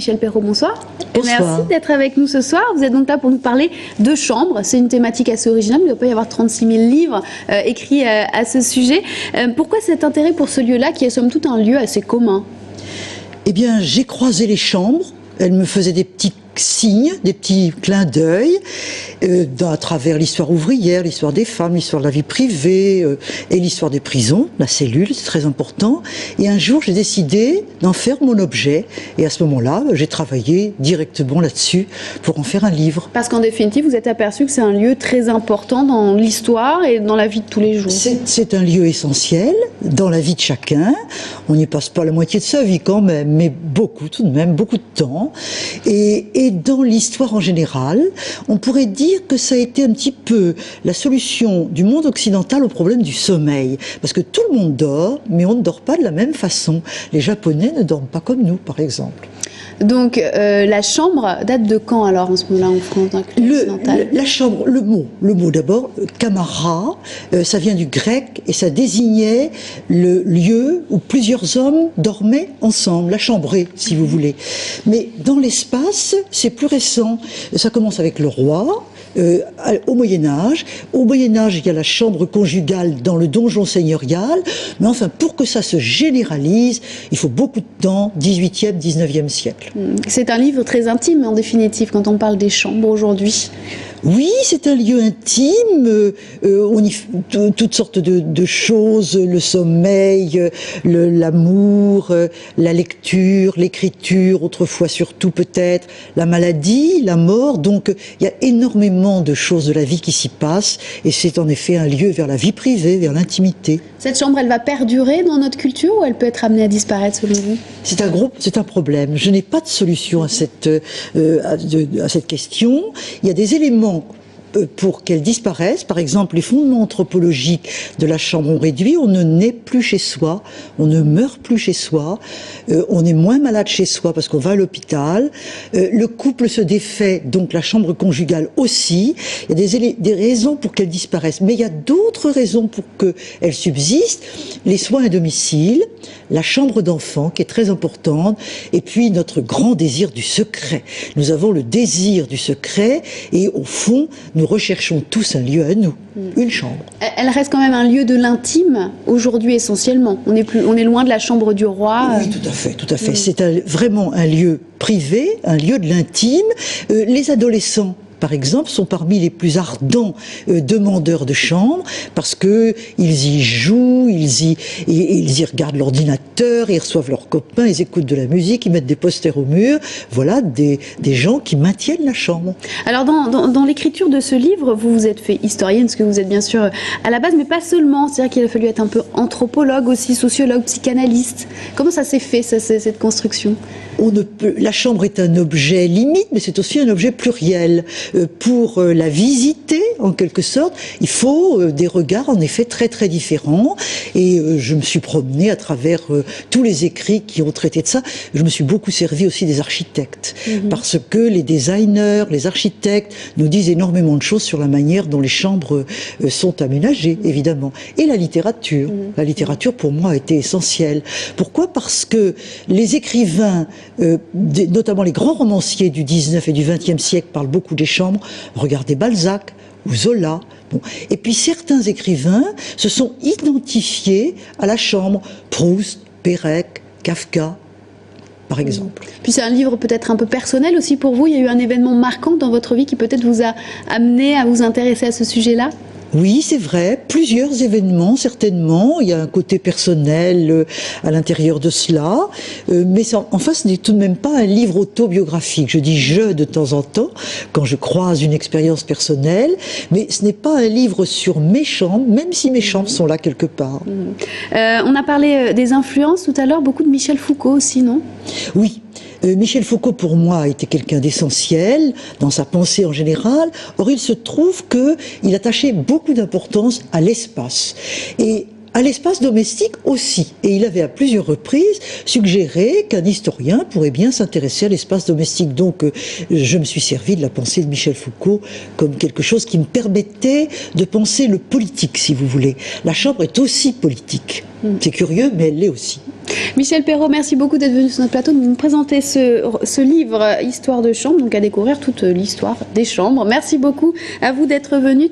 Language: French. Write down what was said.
Michel Perrault, bonsoir. Bonsoir. Merci d'être avec nous ce soir. Vous êtes donc là pour nous parler de chambre. C'est une thématique assez originale. Il doit pas y avoir 36 000 livres écrits à ce sujet. Pourquoi cet intérêt pour ce lieu-là qui est somme toute un lieu assez commun? Eh bien, j'ai croisé les chambres. Elles me faisaient des petits signes, des petits clins d'œil à travers l'histoire ouvrière, l'histoire des femmes, l'histoire de la vie privée et l'histoire des prisons, la cellule, c'est très important. Et un jour, j'ai décidé d'en faire mon objet. Et à ce moment-là, j'ai travaillé directement là-dessus pour en faire un livre. Parce qu'en définitive, vous êtes aperçu que c'est un lieu très important dans l'histoire et dans la vie de tous les jours. C'est un lieu essentiel dans la vie de chacun. On n'y passe pas la moitié de sa vie quand même, mais beaucoup tout de même, beaucoup de temps. Et dans l'histoire en général, on pourrait dire que ça a été un petit peu la solution du monde occidental au problème du sommeil. Parce que tout le monde dort, mais on ne dort pas de la même façon. Les Japonais ne dorment pas comme nous, par exemple. Donc la chambre date de quand alors en ce moment-là en France, dans la culture occidentale? La chambre, le mot d'abord, kamara, ça vient du grec et ça désignait le lieu où plusieurs hommes dormaient ensemble, la chambrée si vous voulez. Mais dans l'espace, c'est plus récent. Ça commence avec le roi. Au Moyen-Âge. Au Moyen-Âge, il y a la chambre conjugale dans le donjon seigneurial, mais enfin, pour que ça se généralise, il faut beaucoup de temps, 18e, 19e siècle. C'est un livre très intime, en définitive, quand on parle des chambres aujourd'hui. Oui, c'est un lieu intime, on y fait toutes sortes de choses, le sommeil, l'amour, la lecture, l'écriture, autrefois surtout peut-être, la maladie, la mort, donc il y a énormément de choses de la vie qui s'y passent, et c'est en effet un lieu vers la vie privée, vers l'intimité. Cette chambre, elle va perdurer dans notre culture ou elle peut être amenée à disparaître selon vous? C'est un problème. Je n'ai pas de solution à cette question. Il y a des éléments pour qu'elle disparaisse. Par exemple, les fondements anthropologiques de la chambre ont réduit. On ne naît plus chez soi, on ne meurt plus chez soi, on est moins malade chez soi parce qu'on va à l'hôpital. Le couple se défait, donc la chambre conjugale aussi. Il y a des raisons pour qu'elle disparaisse, mais il y a d'autres raisons pour qu'elle subsiste. Les soins à domicile, la chambre d'enfant qui est très importante, et puis notre grand désir du secret. Nous avons le désir du secret et au fond, nous recherchons tous un lieu à nous, une chambre. Elle reste quand même un lieu de l'intime aujourd'hui essentiellement. On est loin de la chambre du roi. Oui, tout à fait. C'est vraiment un lieu privé, un lieu de l'intime. Les adolescents, par exemple, sont parmi les plus ardents demandeurs de chambre parce que ils y jouent, ils y regardent l'ordinateur, ils reçoivent leurs copains, ils écoutent de la musique, ils mettent des posters au mur. Voilà des gens qui maintiennent la chambre. Alors dans l'écriture de ce livre, vous vous êtes fait historienne, parce que vous êtes bien sûr à la base, mais pas seulement. C'est-à-dire qu'il a fallu être un peu anthropologue aussi, sociologue, psychanalyste. Comment ça s'est fait, cette construction? La chambre est un objet limite, mais c'est aussi un objet pluriel. Pour la visiter, en quelque sorte, il faut des regards en effet très très différents. Et je me suis promenée à travers tous les écrits qui ont traité de ça. Je me suis beaucoup servi aussi des architectes, parce que les designers, les architectes nous disent énormément de choses sur la manière dont les chambres sont aménagées, évidemment. Et la littérature. La littérature, pour moi, a été essentielle. Pourquoi? Parce que les écrivains, notamment les grands romanciers du 19 et du 20e siècle, parlent beaucoup des chambres. Regardez Balzac ou Zola. Bon. Et puis certains écrivains se sont identifiés à la chambre. Proust, Pérec, Kafka, par exemple. Puis c'est un livre peut-être un peu personnel aussi pour vous. Il y a eu un événement marquant dans votre vie qui peut-être vous a amené à vous intéresser à ce sujet-là? Oui, c'est vrai, plusieurs événements, certainement. Il y a un côté personnel à l'intérieur de cela. Mais enfin, ce n'est tout de même pas un livre autobiographique. Je dis « je » de temps en temps, quand je croise une expérience personnelle. Mais ce n'est pas un livre sur mes chambres, même si mes chambres sont là quelque part. On a parlé des influences tout à l'heure, beaucoup de Michel Foucault aussi, non? Oui. Michel Foucault, pour moi, a été quelqu'un d'essentiel dans sa pensée en général. Or, il se trouve qu'il attachait beaucoup d'importance à l'espace. Et à l'espace domestique aussi. Et il avait à plusieurs reprises suggéré qu'un historien pourrait bien s'intéresser à l'espace domestique. Donc je me suis servi de la pensée de Michel Foucault comme quelque chose qui me permettait de penser le politique, si vous voulez. La chambre est aussi politique. C'est curieux, mais elle l'est aussi. Michel Perrault, merci beaucoup d'être venu sur notre plateau, de nous présenter ce livre Histoire de chambre, donc à découvrir toute l'histoire des chambres. Merci beaucoup à vous d'être venu.